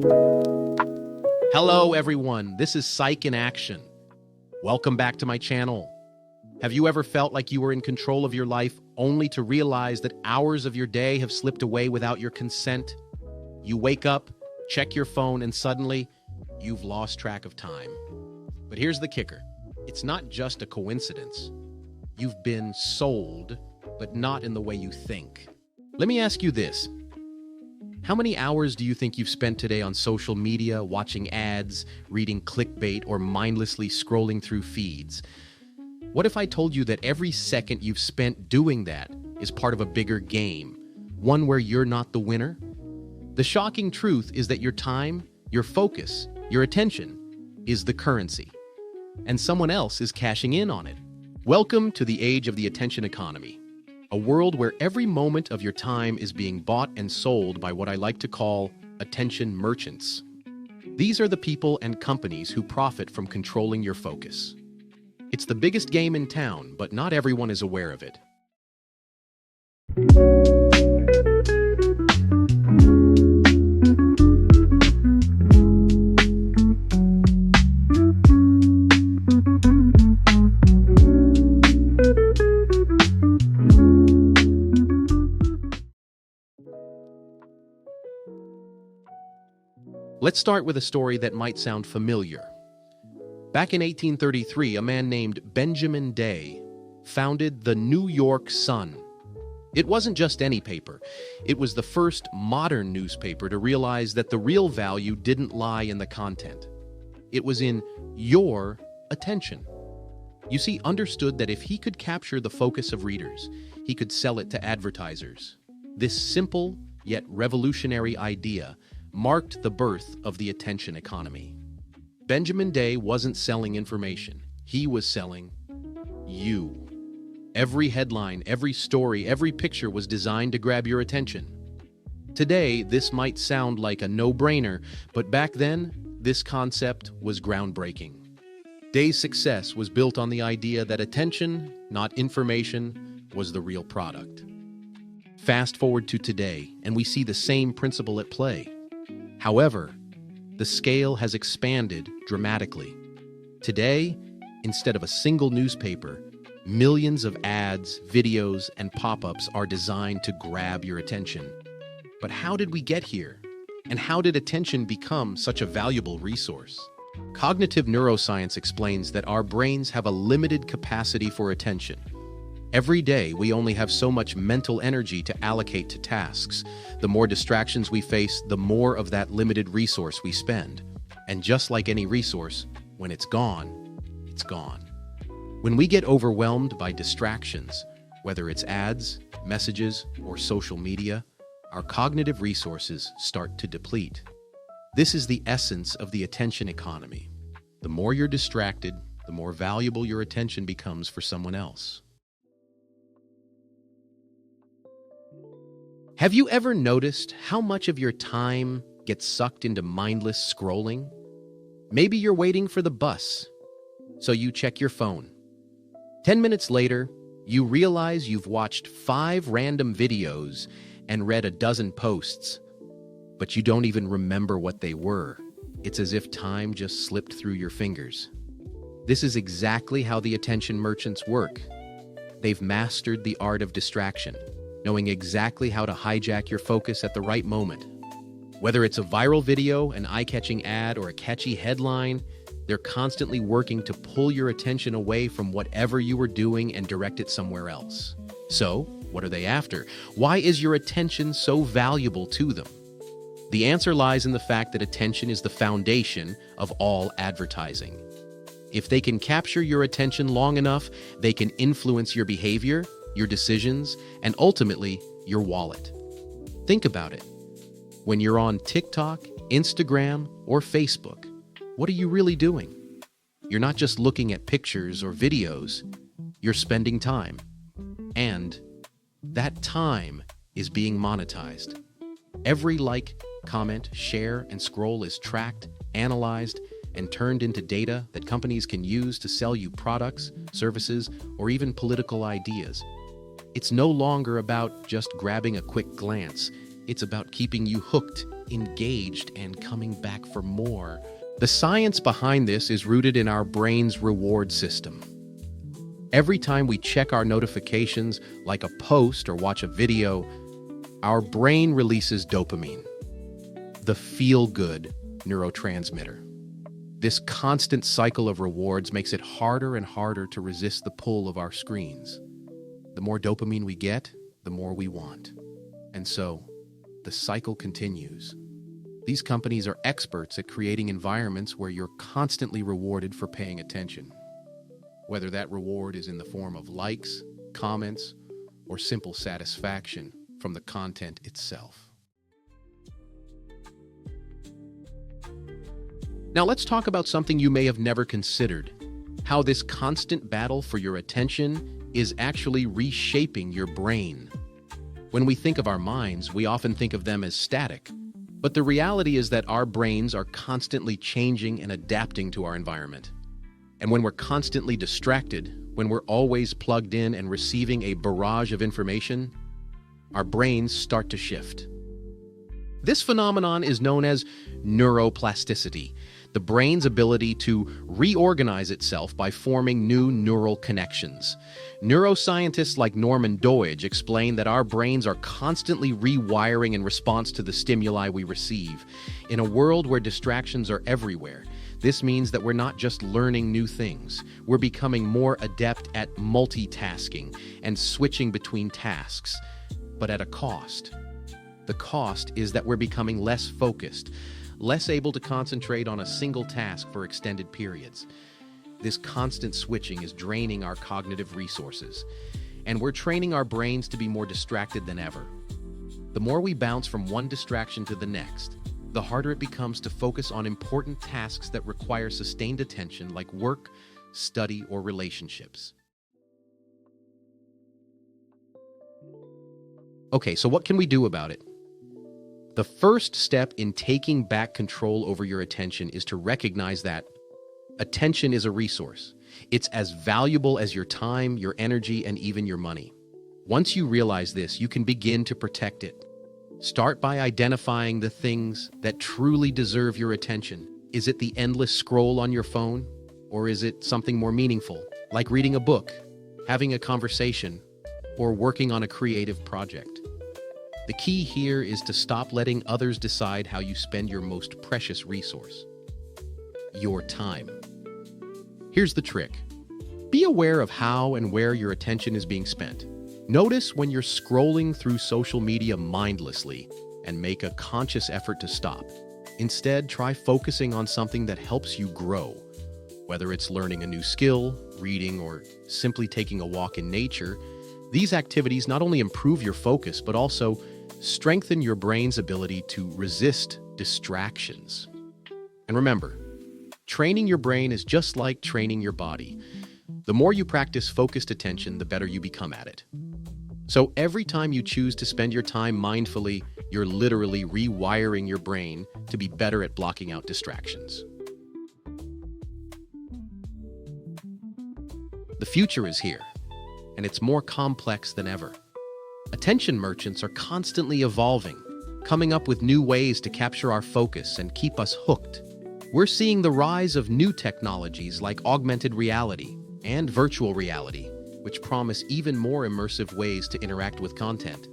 Hello, everyone. This is Psych in Action. Welcome back to my channel. Have you ever felt like you were in control of your life only to realize that hours of your day have slipped away without your consent? You wake up, check your phone, and suddenly, you've lost track of time. But here's the kicker. It's not just a coincidence. You've been sold, but not in the way you think. Let me ask you this. How many hours do you think you've spent today on social media, watching ads, reading clickbait, or mindlessly scrolling through feeds? What if I told you that every second you've spent doing that is part of a bigger game, one where you're not the winner? The shocking truth is that your time, your focus, your attention is the currency, and someone else is cashing in on it. Welcome to the age of the attention economy. A world where every moment of your time is being bought and sold by what I like to call attention merchants. These are the people and companies who profit from controlling your focus. It's the biggest game in town, but not everyone is aware of it. Let's start with a story that might sound familiar. Back in 1833, a man named Benjamin Day founded the New York Sun. It wasn't just any paper. It was the first modern newspaper to realize that the real value didn't lie in the content. It was in your attention. You see, understood that if he could capture the focus of readers, he could sell it to advertisers. This simple yet revolutionary idea marked the birth of the attention economy. Benjamin Day wasn't selling information. He was selling you. Every headline, every story, every picture was designed to grab your attention. Today, this might sound like a no-brainer, but back then, this concept was groundbreaking. Day's success was built on the idea that attention, not information, was the real product. Fast forward to today, and we see the same principle at play. However, the scale has expanded dramatically. Today, instead of a single newspaper, millions of ads, videos, and pop-ups are designed to grab your attention. But how did we get here? And how did attention become such a valuable resource? Cognitive neuroscience explains that our brains have a limited capacity for attention. Every day, we only have so much mental energy to allocate to tasks. The more distractions we face, the more of that limited resource we spend. And just like any resource, when it's gone, it's gone. When we get overwhelmed by distractions, whether it's ads, messages, or social media, our cognitive resources start to deplete. This is the essence of the attention economy. The more you're distracted, the more valuable your attention becomes for someone else. Have you ever noticed how much of your time gets sucked into mindless scrolling? Maybe you're waiting for the bus, so you check your phone. 10 minutes later, you realize you've watched 5 random videos and read a dozen posts, but you don't even remember what they were. It's as if time just slipped through your fingers. This is exactly how the attention merchants work. They've mastered the art of distraction, knowing exactly how to hijack your focus at the right moment. Whether it's a viral video, an eye-catching ad, or a catchy headline, they're constantly working to pull your attention away from whatever you were doing and direct it somewhere else. So, what are they after? Why is your attention so valuable to them? The answer lies in the fact that attention is the foundation of all advertising. If they can capture your attention long enough, they can influence your behavior, your decisions, and ultimately, your wallet. Think about it. When you're on TikTok, Instagram, or Facebook, what are you really doing? You're not just looking at pictures or videos, you're spending time. And that time is being monetized. Every like, comment, share, and scroll is tracked, analyzed, and turned into data that companies can use to sell you products, services, or even political ideas. It's no longer about just grabbing a quick glance. It's about keeping you hooked engaged and coming back for more. The science behind this is rooted in our brain's reward system. Every time we check our notifications, like a post or watch a video, our brain releases dopamine, the feel-good neurotransmitter. This constant cycle of rewards makes it harder and harder to resist the pull of our screens. The more dopamine we get, the more we want. And so, the cycle continues. These companies are experts at creating environments where you're constantly rewarded for paying attention. Whether that reward is in the form of likes, comments, or simple satisfaction from the content itself. Now let's talk about something you may have never considered: how this constant battle for your attention is actually reshaping your brain. When we think of our minds, we often think of them as static. But the reality is that our brains are constantly changing and adapting to our environment. And when we're constantly distracted, when we're always plugged in and receiving a barrage of information, our brains start to shift. This phenomenon is known as neuroplasticity, the brain's ability to reorganize itself by forming new neural connections. Neuroscientists like Norman Doidge explain that our brains are constantly rewiring in response to the stimuli we receive. In a world where distractions are everywhere, this means that we're not just learning new things, we're becoming more adept at multitasking and switching between tasks, but at a cost. The cost is that we're becoming less focused, less able to concentrate on a single task for extended periods. This constant switching is draining our cognitive resources, and we're training our brains to be more distracted than ever. The more we bounce from one distraction to the next, the harder it becomes to focus on important tasks that require sustained attention, like work, study, or relationships. Okay, so what can we do about it? The first step in taking back control over your attention is to recognize that attention is a resource. It's as valuable as your time, your energy, and even your money. Once you realize this, you can begin to protect it. Start by identifying the things that truly deserve your attention. Is it the endless scroll on your phone? Or is it something more meaningful, like reading a book, having a conversation, or working on a creative project? The key here is to stop letting others decide how you spend your most precious resource: your time. Here's the trick. Be aware of how and where your attention is being spent. Notice when you're scrolling through social media mindlessly and make a conscious effort to stop. Instead, try focusing on something that helps you grow. Whether it's learning a new skill, reading, or simply taking a walk in nature, these activities not only improve your focus, but also strengthen your brain's ability to resist distractions. And remember, training your brain is just like training your body. The more you practice focused attention, the better you become at it. So every time you choose to spend your time mindfully, you're literally rewiring your brain to be better at blocking out distractions. The future is here, and it's more complex than ever. Attention merchants are constantly evolving, coming up with new ways to capture our focus and keep us hooked. We're seeing the rise of new technologies like augmented reality and virtual reality, which promise even more immersive ways to interact with content.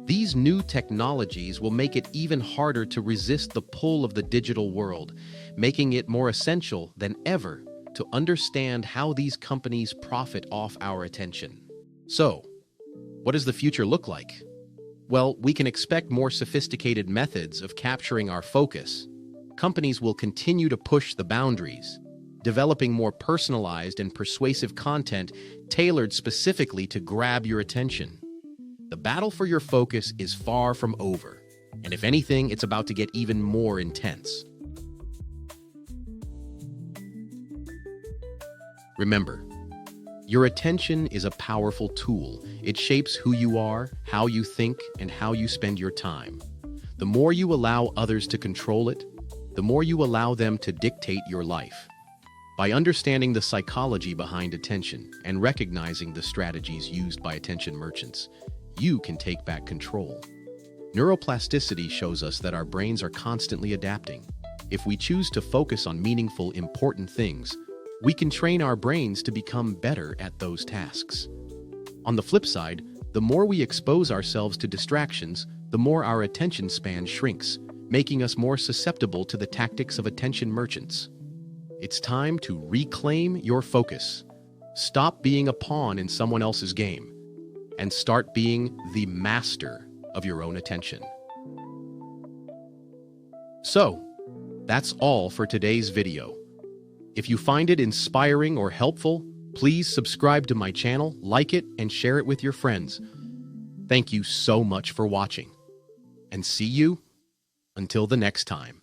These new technologies will make it even harder to resist the pull of the digital world, making it more essential than ever to understand how these companies profit off our attention. So, what does the future look like? Well, we can expect more sophisticated methods of capturing our focus. Companies will continue to push the boundaries, developing more personalized and persuasive content tailored specifically to grab your attention. The battle for your focus is far from over, and if anything, it's about to get even more intense. Remember, your attention is a powerful tool. It shapes who you are, how you think, and how you spend your time. The more you allow others to control it, the more you allow them to dictate your life. By understanding the psychology behind attention and recognizing the strategies used by attention merchants, you can take back control. Neuroplasticity shows us that our brains are constantly adapting. If we choose to focus on meaningful, important things, we can train our brains to become better at those tasks. On the flip side, the more we expose ourselves to distractions, the more our attention span shrinks, making us more susceptible to the tactics of attention merchants. It's time to reclaim your focus. Stop being a pawn in someone else's game, and start being the master of your own attention. So, that's all for today's video. If you find it inspiring or helpful, please subscribe to my channel, like it, and share it with your friends. Thank you so much for watching, and see you until the next time.